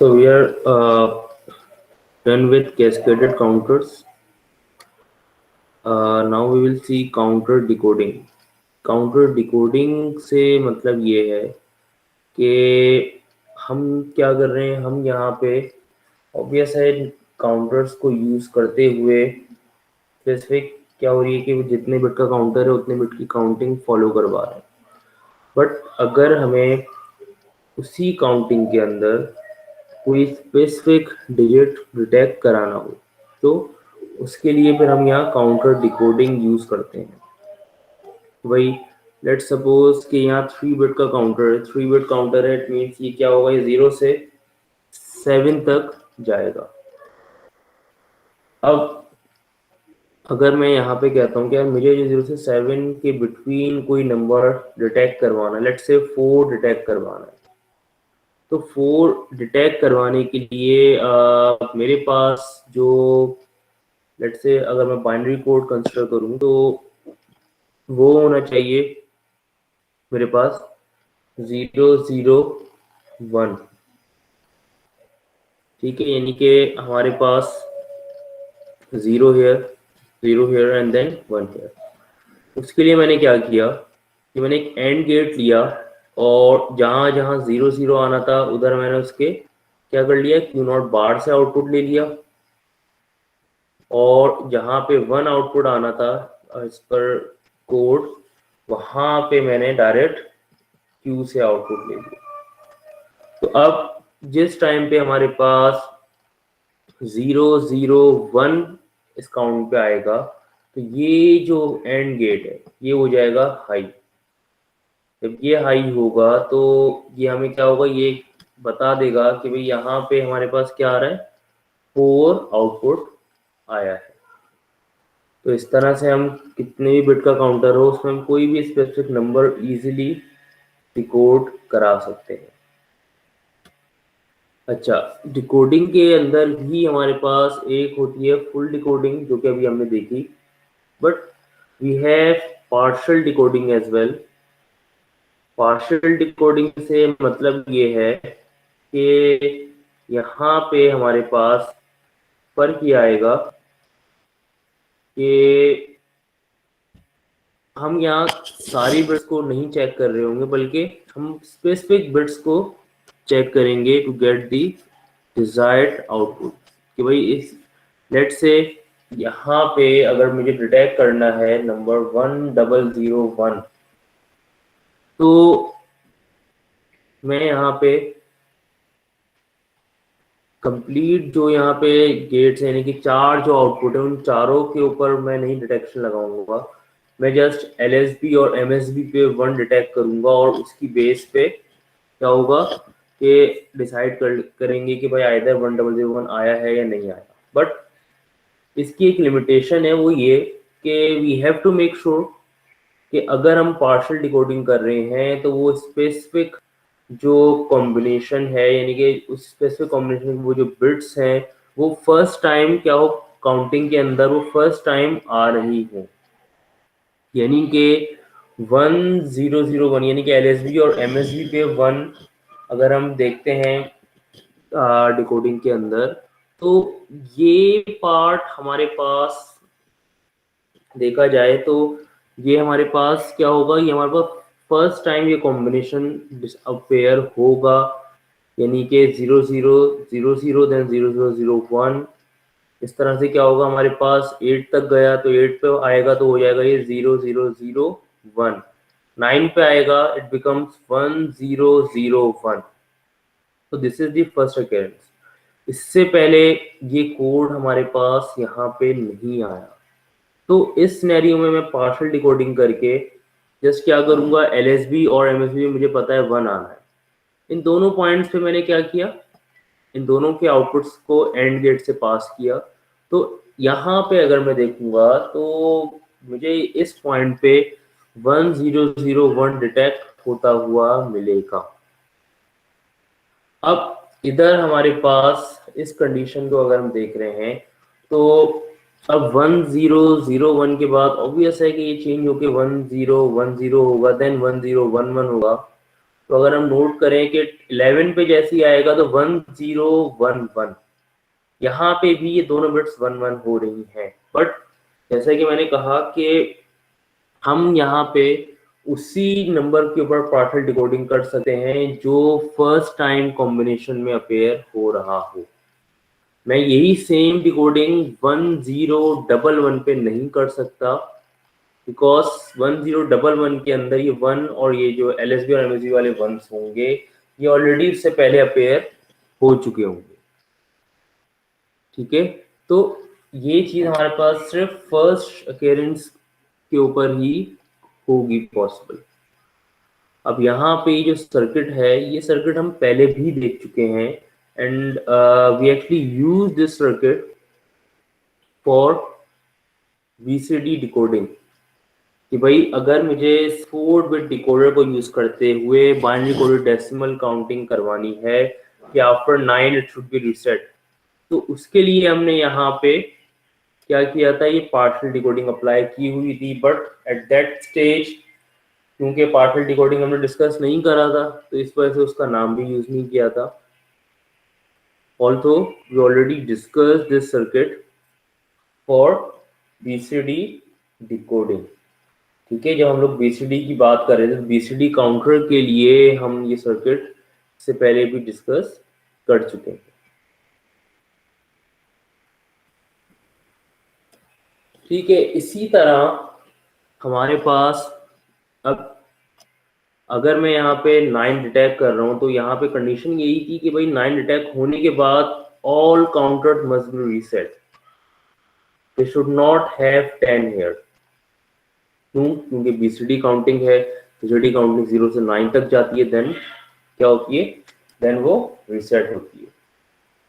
So we are done with cascaded counters. Now we will see counter decoding. Counter decoding से मतलब ये है कि हम क्या कर रहे हैं, हम यहाँ पे ऑब्वियस है काउंटर्स को यूज करते हुए स्पेसिफिक क्या हो रही है कि वो जितने बिट का काउंटर है उतने बिट की काउंटिंग फॉलो करवा रहे हैं। बट अगर हमें उसी काउंटिंग के अंदर कोई स्पेसिफिक डिजिट डिटेक्ट कराना हो तो उसके लिए फिर हम यहाँ काउंटर डिकोडिंग यूज करते हैं। वही लेट्स सपोज कि यहाँ 3 बिट का काउंटर है, 3 बिट काउंटर है, इट मीन्स ये क्या होगा, ये 0 से 7 तक जाएगा। अब अगर मैं यहाँ पे कहता हूँ कि यार मुझे जो 0 से 7 के बिटवीन कोई नंबर डिटेक्ट करवाना है, लेट्स से 4 डिटेक्ट करवाना है, तो 4 डिटेक्ट करवाने के लिए मेरे पास जो लेट्स से अगर मैं बाइनरी कोड कंसिडर करूँ तो वो होना चाहिए मेरे पास 001, ठीक है, यानी कि हमारे पास 0 here एंड देन 1 here। उसके लिए मैंने क्या किया कि मैंने एक एंड गेट लिया और जहां जहां 0 आना था उधर मैंने उसके क्या कर लिया, क्यू नॉट बार से आउटपुट ले लिया, और जहां पे 1 आउटपुट आना था इस पर कोड, वहां पे मैंने डायरेक्ट क्यू से आउटपुट ले लिया। तो अब जिस टाइम पे हमारे पास 001 इस काउंट पे आएगा तो ये जो एंड गेट है ये हो जाएगा हाई। जब ये हाई होगा तो ये हमें क्या होगा, ये बता देगा कि भाई यहाँ पे हमारे पास क्या आ रहा है, 4 आउटपुट आया है। तो इस तरह से हम कितने भी बिट का काउंटर हो उसमें हम कोई भी स्पेसिफिक नंबर इजीली डिकोड करा सकते हैं। अच्छा, डिकोडिंग के अंदर भी हमारे पास एक होती है फुल डिकोडिंग जो कि अभी हमने देखी, but we have partial decoding as well. Partial decoding से मतलब ये है कि यहाँ पे हमारे पास फर्क ये आएगा कि हम यहाँ सारी बिट्स को नहीं चेक कर रहे होंगे बल्कि हम स्पेसिफिक बिट्स को चेक करेंगे to get the desired output. कि भाई इस लेट से यहाँ पे अगर मुझे डिटेक्ट करना है नंबर 1001, तो मैं यहाँ पे कंप्लीट जो यहाँ पे गेट्स यानी कि 4 जो आउटपुट है उन चारों के ऊपर मैं नहीं डिटेक्शन लगाऊंगा, मैं जस्ट LSB और MSB पे 1 डिटेक्ट करूंगा और उसकी बेस पे क्या होगा कि डिसाइड करेंगे कि भाई आइदर 1001 आया है या नहीं आया। बट इसकी एक लिमिटेशन है, वो ये कि we have to make sure कि अगर हम पार्शियल डिकोडिंग कर रहे हैं तो वो स्पेसिफिक जो कॉम्बिनेशन है यानी कि उस स्पेसिफिक कॉम्बिनेशन वो जो बिट्स हैं वो फर्स्ट टाइम क्या हो काउंटिंग के अंदर वो फर्स्ट टाइम आ रही हो, यानी कि 1001 यानी कि LSB और MSB पे 1 अगर हम देखते हैं डिकोडिंग के अंदर, तो ये पार्ट हमारे पास देखा जाए तो ये हमारे पास क्या होगा, ये हमारे पास फर्स्ट टाइम ये कॉम्बिनेशन अपेयर होगा, यानी कि 0000 देन 0001। इस तरह से क्या होगा, हमारे पास 8 तक गया तो 8 पे आएगा तो हो जाएगा ये 0001, 9 पे आएगा इट बिकम्स 1001। तो this is the first occurrence. इससे पहले ये कोड हमारे पास यहाँ पे नहीं आया, तो इस सिनेरियो में मैं पार्शियल डिकोडिंग करके जस्ट क्या करूंगा, LSB और MSB में मुझे पता है 1 आना है, इन दोनों पॉइंट्स पे मैंने क्या किया, इन दोनों के आउटपुट्स को एंड गेट से पास किया। तो यहाँ पे अगर मैं देखूंगा तो मुझे इस पॉइंट पे 1001 डिटेक्ट होता हुआ मिलेगा। अब इधर हमारे पास इस कंडीशन को अगर हम देख रहे हैं तो अब 1001 के बाद ऑब्वियस है कि ये चेंज होके 1010 होगा, देन 1011 होगा। तो अगर हम नोट करें कि 11 पे जैसे ही आएगा तो 1011, यहाँ पे भी ये दोनों बिट्स 11 हो रही हैं। बट जैसा कि मैंने कहा कि हम यहाँ पे उसी नंबर के ऊपर पार्शियल डिकोडिंग कर सकते हैं जो फर्स्ट टाइम कॉम्बिनेशन में अपेयर हो रहा हो। मैं यही सेम डिकोडिंग 1011 पे नहीं कर सकता, बिकॉज 1011 के अंदर ये 1 और ये जो LSB और MSB वाले 1s होंगे ये ऑलरेडी उससे पहले अपेयर हो चुके होंगे। ठीक है, तो ये चीज हमारे पास सिर्फ फर्स्ट अकेरेंस के ऊपर ही होगी पॉसिबल। अब यहाँ पे ये जो सर्किट है, ये सर्किट हम पहले भी देख चुके हैं, and we actually use this circuit for VCD decoding. कि भाई अगर मुझे 4 बिट डिकोडर को यूज करते हुए बाइनरी कोडेड डेसिमल काउंटिंग करवानी है कि after 9 it should B reset, तो उसके लिए हमने यहाँ पे क्या किया था, ये पार्शियल डिकोडिंग अप्लाई की हुई थी। बट एट दैट स्टेज क्योंकि पार्शियल डिकोडिंग हमने डिस्कस नहीं करा था, तो इस वजह से उसका नाम भी यूज नहीं किया था। Also we already discuss this circuit for BCD decoding. ठीक है, जब हम लोग BCD की बात कर रहे थे तो BCD काउंटर के लिए हम ये सर्किट से पहले भी डिस्कस कर चुके हैं। ठीक है, इसी तरह हमारे पास अब अगर मैं यहाँ पे 9 डिटेक्ट कर रहा हूँ तो यहाँ पे कंडीशन यही थी कि भाई 9 डिटेक्ट होने के बाद all counters must be reset, they should not have 10 here. क्यों? क्योंकि BCD काउंटिंग है, BCD काउंटिंग 0 से 9 तक जाती है, देन क्या होती है, देन वो रीसेट होती है।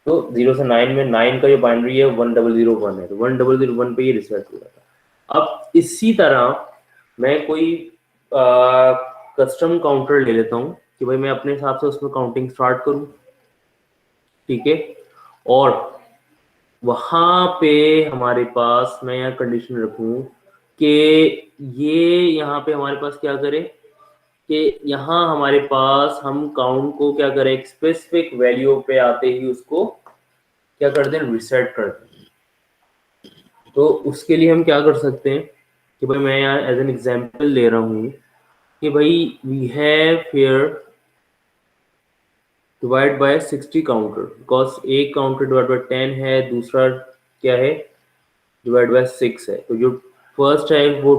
तो 0 से 9 में 9 का जो बाइनरी है 1001 है, तो 1001 पे ये रीसेट हो जाता। अब इसी तरह मैं कोई कस्टम काउंटर ले लेता हूँ कि भाई मैं अपने हिसाब से उसमें काउंटिंग स्टार्ट करूँ। ठीक है, और वहाँ पे हमारे पास मैं यहाँ कंडीशन रखूँ कि ये यहाँ पे हमारे पास क्या करे कि यहाँ हमारे पास हम काउंट को क्या करें, एक स्पेसिफिक वैल्यू पे आते ही उसको क्या कर दें, रिसेट कर दें। तो उसके लिए हम क्या कर सकते हैं कि भाई मैं यहाँ एज एन एग्जांपल ले रहा हूँ कि भाई we have here divide by 60 counter, because एक काउंटर डिवाइड बाय 10 है, दूसरा क्या है डिवाइड बाय 6 है। तो जो फर्स्ट है वो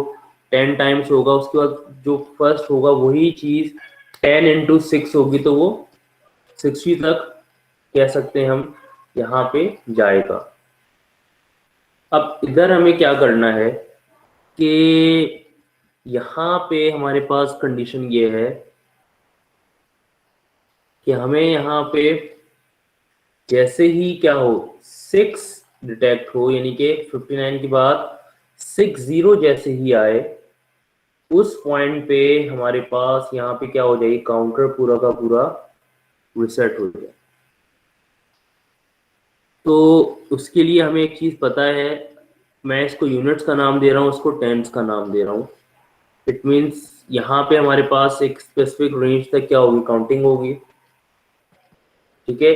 10 टाइम्स होगा, उसके बाद जो फर्स्ट होगा वही चीज 10 into 6 होगी, तो वो 60 तक कह सकते हैं हम यहाँ पे जाएगा। अब इधर हमें क्या करना है कि यहाँ पे हमारे पास कंडीशन ये है कि हमें यहाँ पे जैसे ही क्या हो 6 डिटेक्ट हो, यानी कि 59 के बाद 60 जैसे ही आए, उस पॉइंट पे हमारे पास यहाँ पे क्या हो जाएगी, काउंटर पूरा का पूरा रिसेट हो जाए। तो उसके लिए हमें एक चीज पता है, मैं इसको यूनिट्स का नाम दे रहा हूँ, उसको टेंस का नाम दे रहा हूँ। इट मीन्स यहाँ पे हमारे पास एक स्पेसिफिक रेंज तक क्या होगी, काउंटिंग होगी। ठीक है,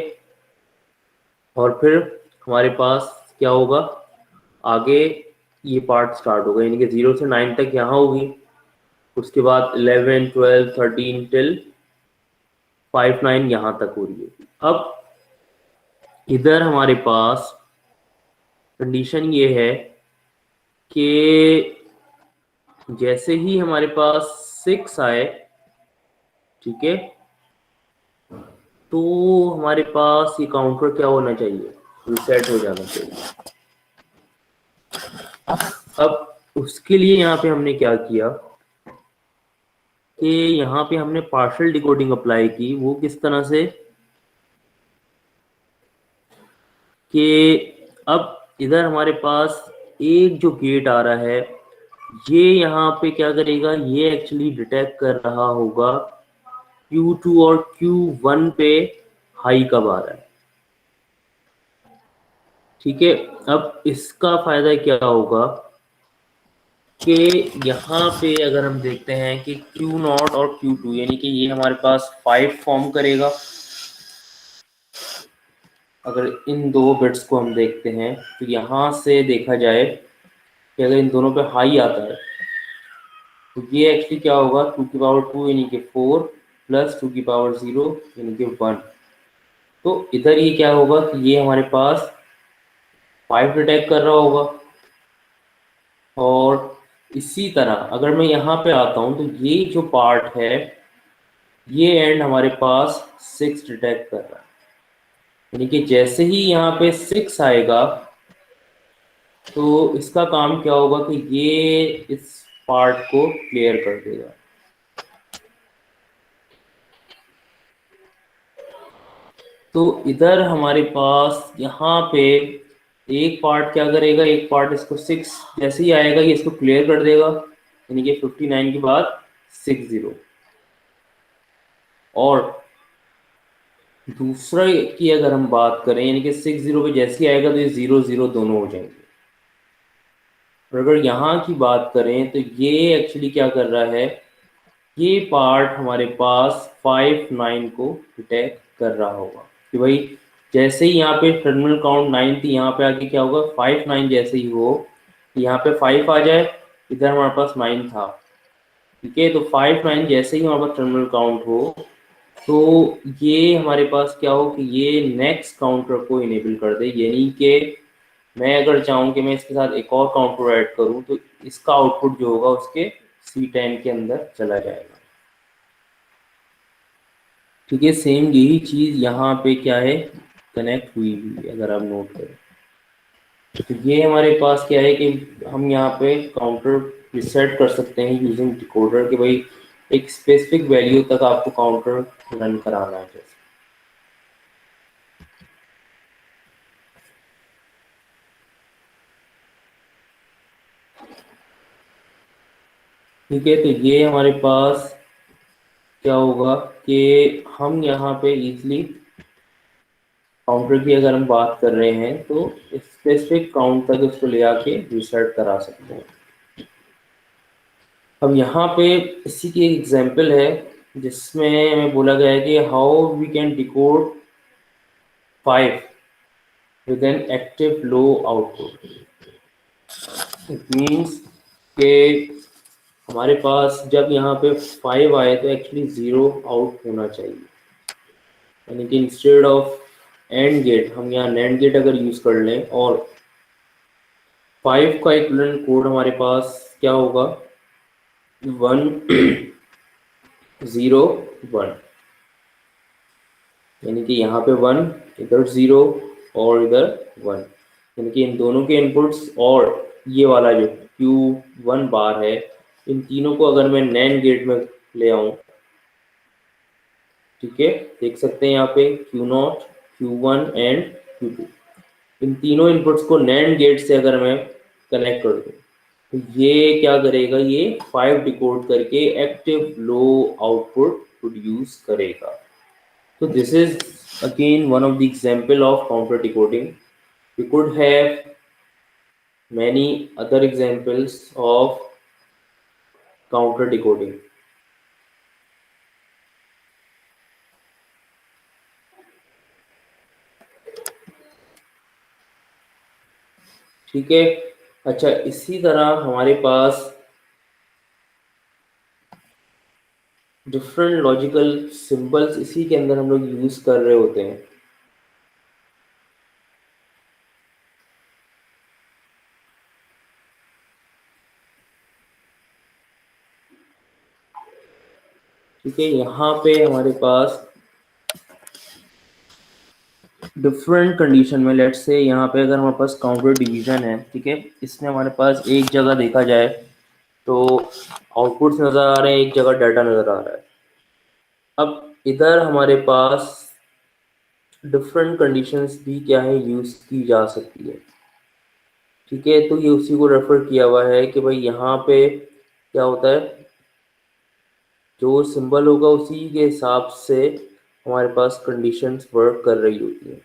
और फिर हमारे पास क्या होगा, आगे ये पार्ट स्टार्ट होगा, यानी कि 0 से 9 तक यहाँ होगी, उसके बाद 11 12 13 टिल 59 यहाँ तक हो रही है। अब इधर हमारे पास कंडीशन ये है कि जैसे ही हमारे पास 6 आए, ठीक है, तो हमारे पास ये काउंटर क्या होना चाहिए, रिसेट हो जाना चाहिए। अब उसके लिए यहाँ पे हमने क्या किया कि यहाँ पे हमने पार्शियल डिकोडिंग अप्लाई की। वो किस तरह से कि अब इधर हमारे पास एक जो गेट आ रहा है, ये यहाँ पे क्या करेगा, ये एक्चुअली डिटेक्ट कर रहा होगा Q2 और Q1 पे हाई कब आ रहा है। ठीक है, अब इसका फायदा क्या होगा कि यहाँ पे अगर हम देखते हैं कि Q0 और Q2 यानी कि ये हमारे पास 5 फॉर्म करेगा। अगर इन दो बिट्स को हम देखते हैं तो यहाँ से देखा जाए कि अगर इन दोनों पे हाई आता है तो ये एक्चुअली क्या होगा, 2 की पावर 2 यानी कि 4 प्लस 2 की पावर 0 यानी कि 1। तो इधर ये क्या होगा कि ये हमारे पास 5 डिटेक्ट कर रहा होगा। और इसी तरह अगर मैं यहाँ पे आता हूँ तो ये जो पार्ट है ये एंड हमारे पास 6 डिटेक्ट कर रहा है, यानी कि जैसे ही यहाँ पे 6 आएगा तो इसका काम क्या होगा कि ये इस पार्ट को क्लियर कर देगा। तो इधर हमारे पास यहाँ पे एक पार्ट क्या करेगा, एक पार्ट इसको 6 जैसे ही आएगा ये इसको क्लियर कर देगा, यानी कि 59 के बाद 60। और दूसरा की अगर हम बात करें यानी कि 60 पे जैसे ही आएगा तो ये 0 0 दोनों हो जाएंगे। और अगर यहाँ की बात करें तो ये एक्चुअली क्या कर रहा है, ये पार्ट हमारे पास 5 9 को डिटेक्ट कर रहा होगा कि भाई जैसे ही यहाँ पे टर्मिनल काउंट 9 थी, यहाँ पे आके क्या होगा 5 9 जैसे ही हो, यहाँ पे 5 आ जाए, इधर हमारे पास 9 था, ठीक है। तो 5 9 जैसे ही हमारे पास टर्मिनल काउंट हो तो ये हमारे पास क्या हो कि ये नेक्स्ट काउंटर को इनेबल कर दे, यानी कि मैं अगर चाहूँ कि मैं इसके साथ एक और काउंटर ऐड करूँ तो इसका आउटपुट जो होगा उसके C10 के अंदर चला जाएगा, ठीक है। सेम यही चीज़ यहाँ पे क्या है कनेक्ट हुई हुई है, अगर आप नोट करें तो ये हमारे पास क्या है कि हम यहाँ पे काउंटर रिसेट कर सकते हैं यूजिंग डिकोडर कि भाई एक स्पेसिफिक वैल्यू तक आपको काउंटर रन कराना है जैसे। ठीक है, तो ये हमारे पास क्या होगा कि हम यहाँ पे इजीली काउंटर की अगर हम बात कर रहे हैं तो स्पेसिफिक काउंट तक उसको ले आके रिसेट करा सकते हैं। अब यहाँ पे इसी की एक एग्जांपल है जिसमें हमें बोला गया है कि how we can decode 5 with an active low output. It means कि हमारे पास जब यहाँ पे 5 आए तो एक्चुअली 0 आउट होना चाहिए, यानी कि इंस्टेड ऑफ एंड गेट हम यहाँ नैंड गेट अगर यूज कर लें और 5 का इक्विवेलेंट कोड हमारे पास क्या होगा 1 0 1, यानी कि यहाँ पे 1 इधर 0 और इधर 1, यानी कि इन दोनों के इनपुट्स और ये वाला जो Q1 बार है इन तीनों को अगर मैं नैंड गेट में ले आऊँ, ठीक है, देख सकते हैं यहाँ पे Q0 Q1 एंड Q2 इन तीनों इनपुट्स को नैंड गेट से अगर मैं कनेक्ट कर दूँ तो ये क्या करेगा, ये 5 डिकोड करके एक्टिव लो आउटपुट प्रोड्यूस करेगा। तो this is again one of the example of counter decoding. We could have many other examples of counter decoding. ठीक है, अच्छा इसी तरह हमारे पास डिफरेंट लॉजिकल सिंबल्स इसी के अंदर हम लोग यूज कर रहे होते हैं। ठीक है, यहाँ पे हमारे पास डिफरेंट कंडीशन में लेट्स से यहाँ पे अगर हमारे पास काउंटर डिवीजन है, ठीक है, इसमें हमारे पास एक जगह देखा जाए तो आउटपुट्स नज़र आ रहे हैं, एक जगह डाटा नज़र आ रहा है। अब इधर हमारे पास डिफरेंट कंडीशंस भी क्या है यूज़ की जा सकती है, ठीक है। तो ये उसी को रेफर किया हुआ है कि भाई यहाँ पे क्या होता है, जो सिंबल होगा उसी के हिसाब से हमारे पास कंडीशंस वर्क कर रही होती है।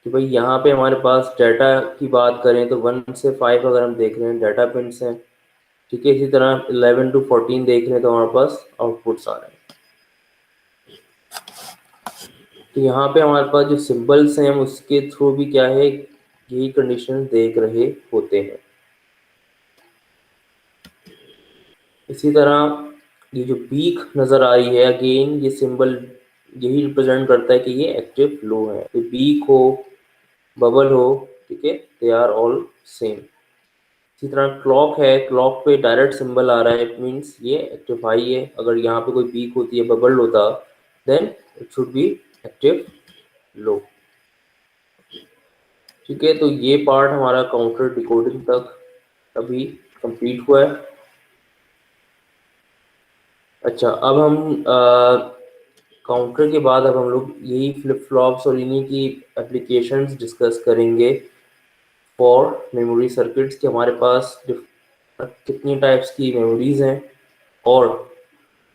कि भाई यहाँ पे हमारे पास डाटा की बात करें तो 1 से 5 अगर हम देख रहे हैं डाटा पिन्स हैं, ठीक है, इसी तरह 11 to 14 देख रहे हैं तो हमारे पास आउटपुट्स आ रहे हैं। तो यहाँ पे हमारे पास जो सिंबल्स हैं उसके थ्रू भी क्या है, यही कंडीशन देख रहे होते हैं। इसी तरह ये जो पीक नज़र आ रही है, अगेन ये सिंबल यही रिप्रेजेंट करता है कि ये एक्टिव लो है। तो पीक हो, बबल हो, ठीक है, दे आर ऑल सेम। इसी तरह क्लॉक है, क्लॉक पे डायरेक्ट सिंबल आ रहा है, इट मीन्स ये एक्टिव हाई है। अगर यहाँ पे कोई पीक होती है, बबल होता, then it should be active low. ठीक है, तो ये पार्ट हमारा काउंटर डिकोडिंग तक अभी कंप्लीट हुआ है। अच्छा, अब हम काउंटर के बाद अब हम लोग यही फ्लिप फ्लॉप्स और इन्हीं की एप्लीकेशंस डिस्कस करेंगे फॉर मेमोरी सर्किट्स, कि हमारे पास कितनी टाइप्स की मेमोरीज हैं और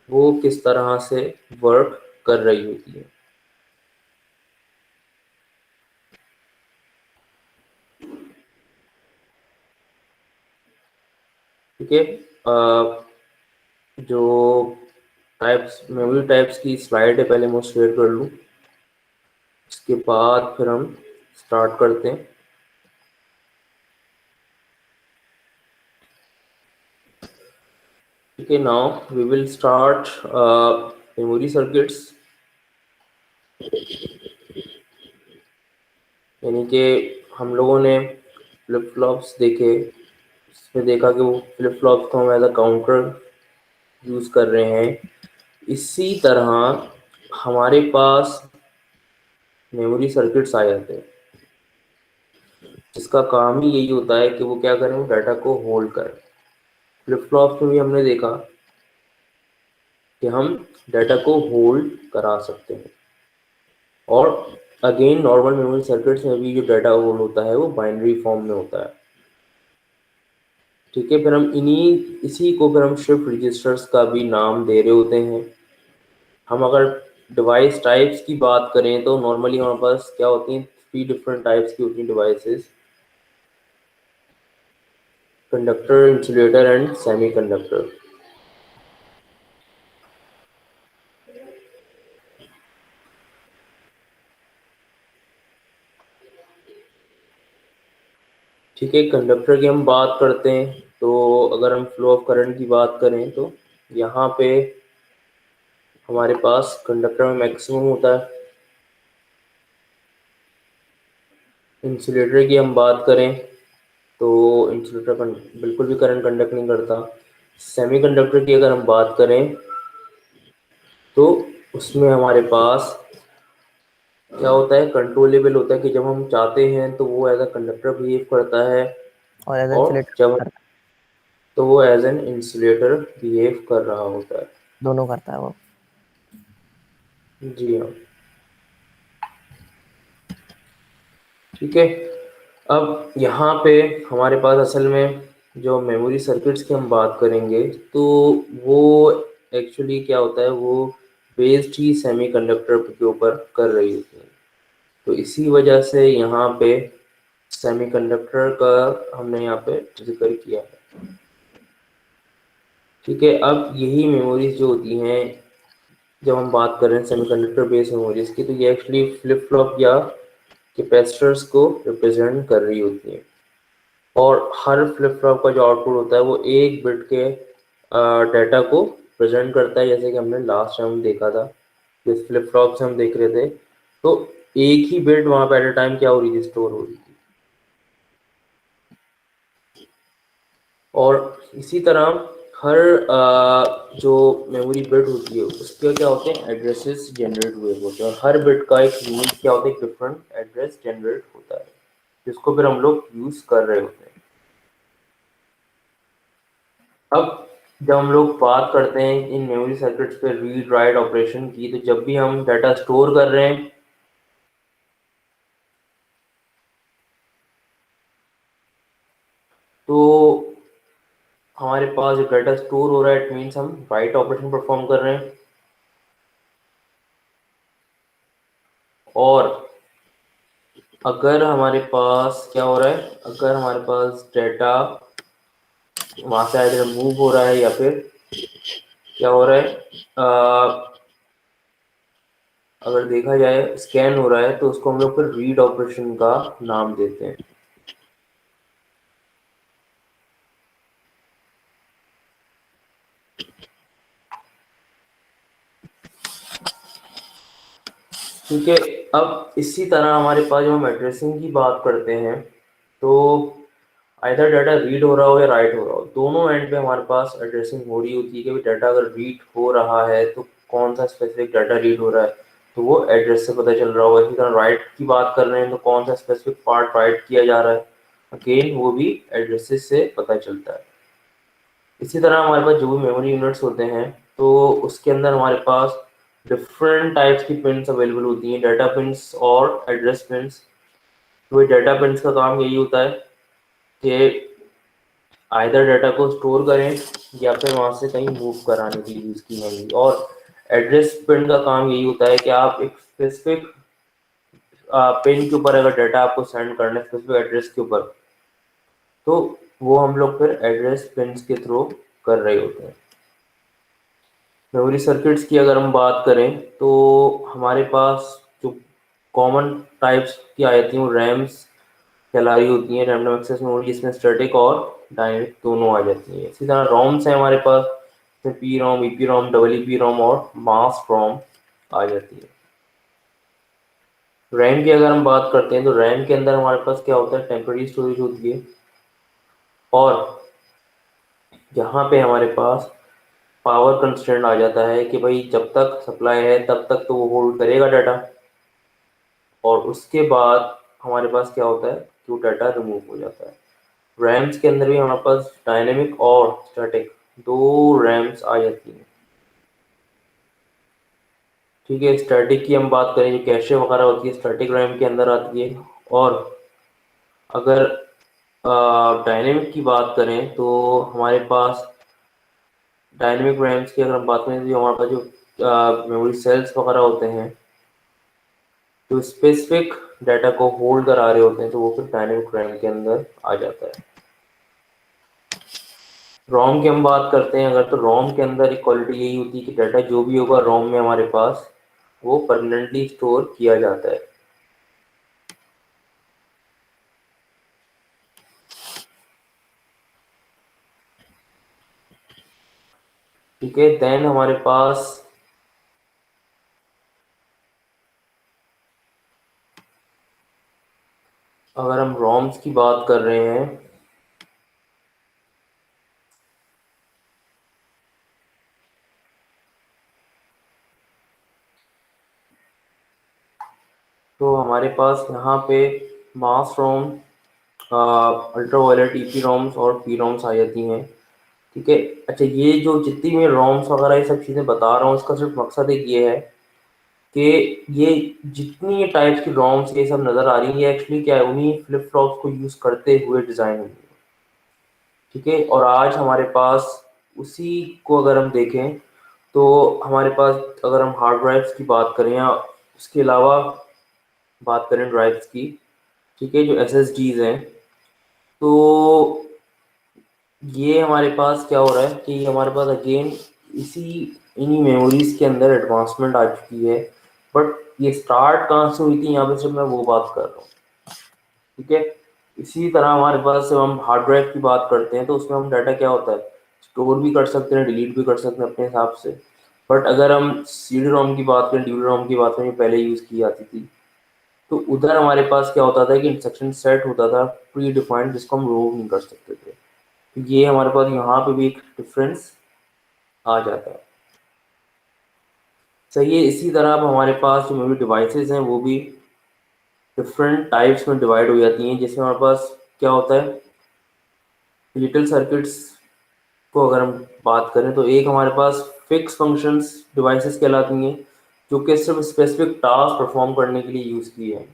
वो किस तरह से वर्क कर रही होती है। ठीक है, जो टाइप्स मेमोरी टाइप्स की स्लाइड है पहले मैं शेयर कर लूँ, इसके बाद फिर हम स्टार्ट करते हैं। ठीक है, now we will start memory circuits, यानी कि हम लोगों ने फ्लिप फ्लॉप्स देखे, इसमें देखा कि वो फ्लिप फ्लॉप्स को हम एज अ काउंटर यूज़ कर रहे हैं। इसी तरह हमारे पास मेमोरी सर्किट्स आ जाते हैं, जिसका काम ही यही होता है कि वो क्या करें, वो डाटा को होल्ड करें। फ्लिप फ्लॉप्स में भी हमने देखा कि हम डाटा को होल्ड करा सकते हैं, और अगेन नॉर्मल मेमोरी सर्किट्स में भी जो डाटा होल्ड होता है वो बाइनरी फॉर्म में होता है। ठीक है, फिर हम इसी को फिर हम शिफ्ट रजिस्टर्स का भी नाम दे रहे होते हैं। हम अगर डिवाइस टाइप्स की बात करें तो नॉर्मली हमारे पास क्या होती हैं, 3 डिफरेंट टाइप्स की होती हैं devices: conductor, insulator and semi conductor. ठीक है, कंडक्टर की हम बात करते हैं तो अगर हम फ्लो ऑफ करंट की बात करें तो यहाँ पे हमारे पास कंडक्टर में मैक्सिमम होता है। इंसुलेटर की हम बात करें तो इंसुलेटर बिल्कुल भी करंट कंडक्ट नहीं करता। सेमीकंडक्टर की अगर हम बात करें तो उसमें हमारे पास क्या होता है, कंट्रोलेबल होता है, कि जब हम चाहते हैं तो वो एज अ कंडक्टर बिहेव करता है, और एज और इंसुलेटर जब करता तो वो एज एन इंसुलेटर बिहेव कर रहा होता है। दोनों करता है वो। जी हाँ। ठीक है, अब यहाँ पे हमारे पास असल में जो मेमोरी सर्किट्स की हम बात करेंगे तो वो एक्चुअली क्या होता है, वो बेस्ड ही सेमीकंडक्टर के ऊपर कर रही होती है। तो इसी वजह से यहाँ पे सेमीकंडक्टर का हमने यहाँ पे जिक्र किया है। ठीक है, अब यही मेमोरीज जो होती हैं, जब हम बात कर रहे हैं सेमीकंडक्टर बेस्ड मेमोरीज की, तो ये एक्चुअली फ्लिप फ्लॉप या कैपेसिटर्स को रिप्रेजेंट कर रही होती हैं। और हर फ्लिप फ्लॉप का जो आउटपुट होता है वो एक बिट के डाटा को प्रेजेंट करता है, जैसे कि हमने लास्ट टाइम देखा था, जिस फ्लिप फ्लॉप से हम देख रहे थे, तो एक ही बिट वहाँ पे एट अ टाइम क्या हो रही थी, स्टोर हो रही थी। और इसी तरह हर जो मेमोरी बिट होती है उसके क्या होते हैं, एड्रेसेस जनरेट हुए होते हैं, और हर बिट का एक यूनिक क्या होता है, एक डिफरेंट एड्रेस जनरेट होता है, जिसको फिर हम लोग यूज कर रहे होते हैं। अब जब हम लोग बात करते हैं इन मेमोरी सर्किट्स पे रीड राइट ऑपरेशन की, तो जब भी हम डाटा स्टोर कर रहे हैं तो हमारे पास जो डाटा स्टोर हो रहा है, इट मीन्स हम राइट ऑपरेशन परफॉर्म कर रहे हैं। और अगर हमारे पास क्या हो रहा है, अगर हमारे पास डाटा वहां से आइदर मूव हो रहा है या फिर क्या हो रहा है, अगर देखा जाए स्कैन हो रहा है तो उसको हम लोग फिर रीड ऑपरेशन का नाम देते हैं। ठीक है, अब इसी तरह हमारे पास जब हम एड्रेसिंग की बात करते हैं तो आइदर डाटा रीड हो रहा हो या राइट हो रहा हो, दोनों एंड पे हमारे पास एड्रेसिंग हो रही होती है कि डाटा अगर रीड हो रहा है तो कौन सा स्पेसिफिक डाटा रीड हो रहा है, तो वो एड्रेस से पता चल रहा होगा। इसी तरह राइट की बात कर रहे हैं तो कौन सा स्पेसिफिक पार्ट राइट किया जा रहा है, अगेन वो भी एड्रेसेस से पता चलता है। इसी तरह हमारे पास जो भी मेमोरी यूनिट्स होते हैं तो उसके अंदर हमारे पास डिफरेंट टाइप्स की पिन्स अवेलेबल होती हैं, डाटा पिन्स और एड्रेस पिन्स। तो डाटा पिन्स का काम यही होता है कि आइदर डाटा को स्टोर करें या फिर वहां से कहीं मूव कराने के लिए यूज की जाएंगी, और एड्रेस पिन का काम यही होता है कि आप एक स्पेसिफिक पिन के ऊपर अगर डाटा आपको सेंड करना है स्पेसिफिक एड्रेस के ऊपर, तो वो हम लोग फिर एड्रेस पिन्स के थ्रू कर रहे होते हैं। मेमोरी सर्किट्स की अगर हम बात करें तो हमारे पास जो कॉमन टाइप्स की आ जाती हैं वो रैम्स कहला रही होती हैं, रैंडम एक्सेस मेमोरी, जिसमें स्टैटिक और डायनेमिक दोनों आ जाती हैं। इसी तरह रोम्स है हमारे पास, जैसे P ROM, E P ROM, double E P ROM और मास रोम आ जाती है। रैम की अगर हम बात करते हैं तो रैम के अंदर हमारे पास क्या होता है, टेम्पररी स्टोरेज होती है, और यहाँ पे हमारे पास पावर कंस्ट्रेंट आ जाता है कि भाई जब तक सप्लाई है तब तक तो वो होल्ड करेगा डाटा, और उसके बाद हमारे पास क्या होता है कि वो डाटा रिमूव हो जाता है। रैम्स के अंदर भी हमारे पास डायनेमिक और स्टैटिक दो रैम्स आ जाती हैं। ठीक है, स्टैटिक की हम बात करें जो कैशे वगैरह होती है स्टैटिक रैम के अंदर आती है, और अगर डायनेमिक की बात करें तो हमारे पास डायनेमिक रैम्स की अगर हम बात करें तो जो हमारे पास जो मेमोरी सेल्स वगैरह होते हैं जो स्पेसिफिक डाटा को होल्ड करा रहे होते हैं तो वो फिर डायनेमिक रैम के अंदर आ जाता है। रोम की हम बात करते हैं अगर, तो रोम के अंदर एक क्वालिटी यही होती है कि डाटा जो भी होगा रोम में हमारे पास वो परमानेंटली स्टोर किया जाता है। ठीक है, देन हमारे पास अगर हम रोम्स की बात कर रहे हैं तो हमारे पास यहाँ पे मास रोम, अल्ट्रा वायलेट ईपी रोम्स और पी रोम्स आ जाती हैं। ठीक है, अच्छा ये जो जितनी मैं रोम्स वगैरह ये सब चीज़ें बता रहा हूँ इसका सिर्फ मकसद एक ये है कि ये जितनी ये टाइप्स की रोम्स ये सब नज़र आ रही है ये एक्चुअली क्या है, उन्हीं फ्लिप फ्लॉप्स को यूज़ करते हुए डिज़ाइन हुई है। ठीक है, और आज हमारे पास उसी को अगर हम देखें तो हमारे पास अगर हम हार्ड ड्राइव्स की बात करें या उसके अलावा बात करें ड्राइव्स की, ठीक है, जो एस एस डीज हैं, तो ये हमारे पास क्या हो रहा है कि हमारे पास अगेन इसी इन्हीं मेमोरीज के अंदर एडवांसमेंट आ चुकी है, बट ये स्टार्ट कहाँ से हुई थी यहाँ पे सिर्फ मैं वो बात कर रहा हूँ। ठीक है, इसी तरह हमारे पास जब हम हार्ड ड्राइव की बात करते हैं तो उसमें हम डाटा क्या होता है स्टोर भी कर सकते हैं, डिलीट भी कर सकते हैं अपने हिसाब से। बट अगर हम सी डी रोम की बात करें, डी रोम की बात करें, पहले यूज़ की जाती थी, तो उधर हमारे पास क्या होता था कि इंस्ट्रक्शन सेट होता था प्री डिफाइंड जिसको हम रोव नहीं कर सकते थे। तो ये हमारे पास यहाँ पे भी एक डिफरेंस आ जाता है। सही है, इसी तरह अब हमारे पास जो मेमोरी डिवाइसेस हैं वो भी डिफरेंट टाइप्स में डिवाइड हो जाती हैं। जैसे हमारे पास क्या होता है डिजिटल सर्किट्स को अगर हम बात करें तो एक हमारे पास फिक्स फंक्शंस डिवाइसेस कहलाती हैं जो कि सिर्फ स्पेसिफिक टास्क परफॉर्म करने के लिए यूज़ की है।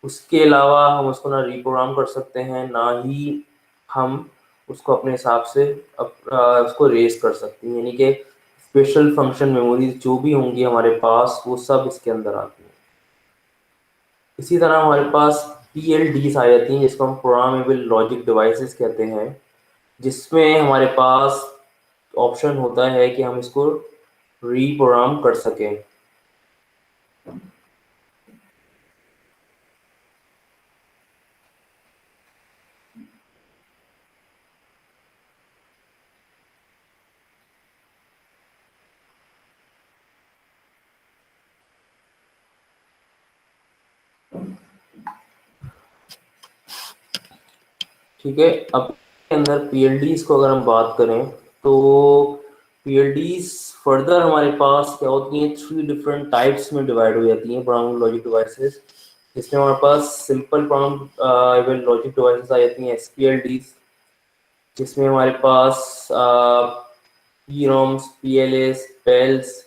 उसके अलावा हम उसको ना रिप्रोग्राम कर सकते हैं ना ही हम उसको अपने हिसाब से उसको रेस कर सकते हैं, यानी कि स्पेशल फंक्शन मेमोरीज जो भी होंगी हमारे पास वो सब इसके अंदर आती हैं। इसी तरह हमारे पास पी एल डीज आ जाती हैं जिसको हम प्रोग्रामेबल लॉजिक डिवाइसेस कहते हैं, जिसमें हमारे पास ऑप्शन होता है कि हम इसको रीप्रोग्राम कर सकें। ठीक है, अब के अंदर पीएलडीज को अगर हम बात करें तो पीएलडीज फर्दर हमारे पास क्या होती हैं, 3 डिफरेंट टाइप्स में डिवाइड हो जाती हैं प्रोग्रामिंग लॉजिक डिवाइसेस। इसमें हमारे पास सिंपल प्रोग्रामिंग लॉजिक डिवाइसेस आ जाती हैं एसपीएलडीज, जिसमें हमारे पास पीरोम्स, पीएलएस, पेल्स,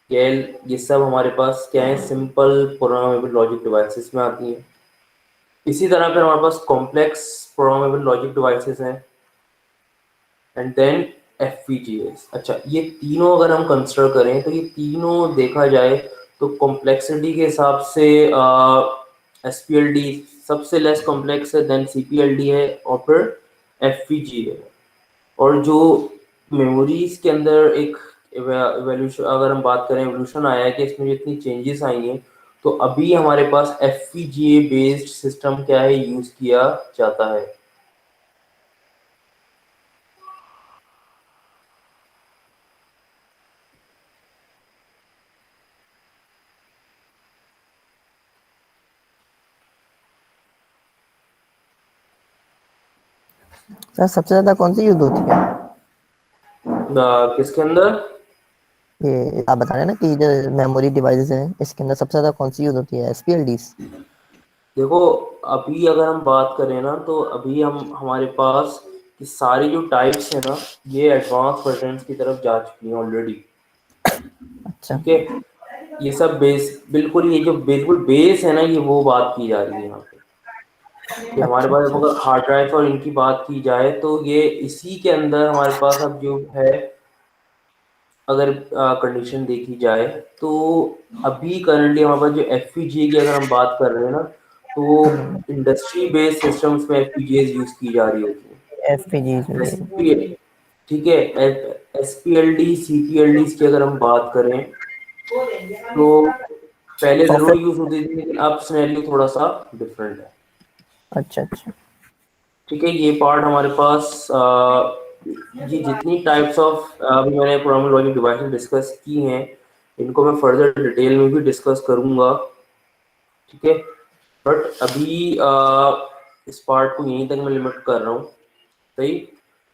केल, ये सब हमारे पास क्या है, सिंपल प्रोग्रामेबल लॉजिक डिवाइसेस में आती हैं। इसी तरह फिर हमारे पास कॉम्प्लेक्स प्रोग्रामेबल लॉजिक डिवाइसेस हैं एंड देन एफपीजीएस। अच्छा, ये तीनों अगर हम कंसिडर करें तो ये तीनों देखा जाए तो कॉम्प्लेक्सिटी के हिसाब से एसपीएलडी सबसे लेस कॉम्प्लेक्स है, देन सीपीएलडी है और फिर एफपीजी है। और जो मेमोरीज के अंदर एक एवोल्यूशन, अगर हम बात करें एवोल्यूशन आया है कि इसमें जितनी चेंजेस आई हैं, तो अभी हमारे पास एफपीजीए बेस्ड सिस्टम क्या है यूज किया जाता है। सर सबसे ज्यादा कौन सी यूज होती है? किसके अंदर? ये आप बता रहे हैं ना कि जो मेमोरी डिवाइसेस हैं इसके अंदर सबसे ज्यादा कौन सी यूज होती है? एसपीएलडीज। देखो, अभी अगर हम बात करें ना तो अभी हम हमारे पास कि सारी जो टाइप्स है ना, ये एडवांस वर्जन की तरफ जा चुकी हैं ऑलरेडी। अच्छा। ठीक है, ये सब बेस, बिल्कुल ये जो बिल्कुल बेस है ना, ये वो बात की जा रही है यहाँ पे कि हमारे अच्छा पास अच्छा। अगर हार्ड ड्राइव और इनकी बात की जाए तो ये इसी के अंदर हमारे पास अब जो है, अगर कंडीशन देखी जाए तो अभी करंटली हमारे पास जो एफ की अगर हम बात कर रहे हैं ना, तो इंडस्ट्री बेस्ड सिस्टम्स में एफ यूज की जा रही होती एफपीजीज है। में। ठीक है, S P L D C P L D की अगर हम बात करें तो पहले और जरूर फिर यूज होती थी, लेकिन अब सिनेरियो थोड़ा सा डिफरेंट है। अच्छा अच्छा। ठीक है, ये पार्ट हमारे पास ये जितनी टाइप्स ऑफ अभी मैंने प्रोग्रामिंग लॉजिक डिवाइसेस डिस्कस की हैं, इनको मैं फर्दर डिटेल में भी डिस्कस करूंगा। ठीक है, बट अभी इस पार्ट को यहीं तक मैं लिमिट कर रहा हूँ। सही,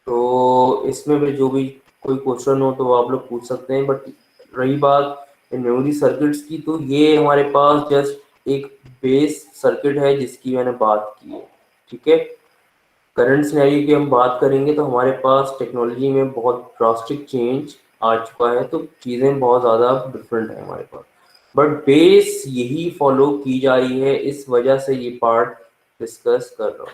तो इसमें भी जो भी कोई क्वेश्चन हो तो वो आप लोग पूछ सकते हैं। बट रही बात इन मेमोरी सर्किट्स की, तो ये हमारे पास जस्ट एक बेस सर्किट है जिसकी मैंने बात की है। ठीक है, करंट सिनेरियो की हम बात करेंगे तो हमारे पास टेक्नोलॉजी में बहुत ड्रास्टिक चेंज आ चुका है, तो चीज़ें बहुत ज़्यादा डिफरेंट है हमारे पास, बट बेस यही फॉलो की जा रही है, इस वजह से ये पार्ट डिस्कस कर रहा हूँ।